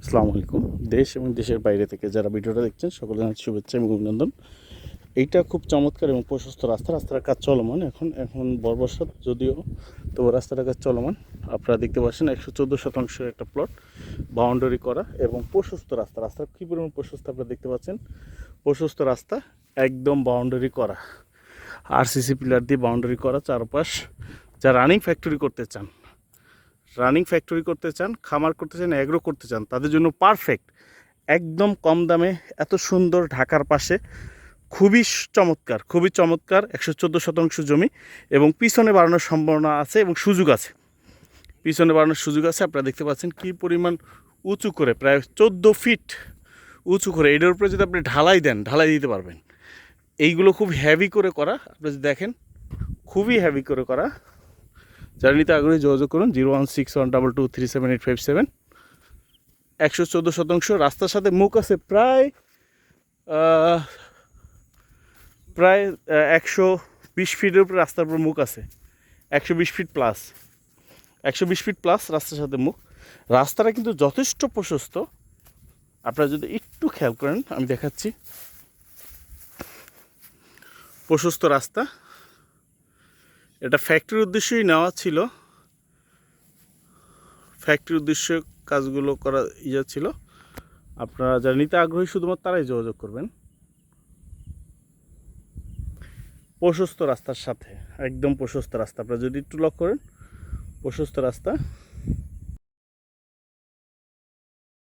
আসসালামু আলাইকুম। দেশ এবং দেশের বাইরে থেকে যারা ভিডিওটা দেখছেন সকলে জানাচ্ছি শুভেচ্ছা এবং অভিনন্দন। এইটা খুব চমৎকার এবং প্রশস্ত রাস্তার কাজ চলমান। এখন বর্বরসাত যদিও, তবু রাস্তাটার কাজ চলমান। আপনারা দেখতে পাচ্ছেন 114 শতাংশ একটা প্লট বাউন্ডারি করা এবং প্রশস্ত রাস্তার কী পরিমাণ প্রশস্ত আপনারা দেখতে পাচ্ছেন। প্রশস্ত রাস্তা একদম বাউন্ডারি করা, আরসিসি পিলার দিয়ে বাউন্ডারি করা চারপাশ। যা রানিং ফ্যাক্টরি করতে চান, খামার করতে চান, অ্যাগ্রো করতে চান, তাদের জন্য পারফেক্ট। একদম কম দামে এত সুন্দর ঢাকার পাশে, খুবই চমৎকার 114 শতাংশ জমি এবং পিছনে বাড়ানোর সম্ভাবনা আছে এবং সুযোগ আছে। আপনারা দেখতে পাচ্ছেন কী পরিমাণ উঁচু করে, প্রায় 14 ফিট উঁচু করে। এটার উপরে যদি আপনি ঢালাই দেন, ঢালাই দিতে পারবেন। এইগুলো খুব হেভি করে করা, আপনি যদি দেখেন খুবই হেভি করে করা। যারা নিতে আগ্রহী যোগাযোগ করুন 01612237857। 114 শতাংশ রাস্তার সাথে মুখ আছে প্রায় 120 ফিটের উপরে রাস্তার উপর মুখ আছে। 120 ফিট প্লাস রাস্তার সাথে মুখ। রাস্তাটা কিন্তু যথেষ্ট প্রশস্ত। আপনারা যদি একটু খেয়াল করেন, আমি দেখাচ্ছি। প্রশস্ত রাস্তা, এটা ফ্যাক্টরির উদ্দেশ্যেই নেওয়া ছিল। ফ্যাক্টরির উদ্দেশ্যে কাজগুলো করা ছিল। আপনারা যারা নিতে আগ্রহী শুধুমাত্র তারাই যোগাযোগ করবেন। প্রশস্ত রাস্তার সাথে, একদম প্রশস্ত রাস্তা। আপনারা যদি একটু লক্ষ্য করেন, প্রশস্ত রাস্তা।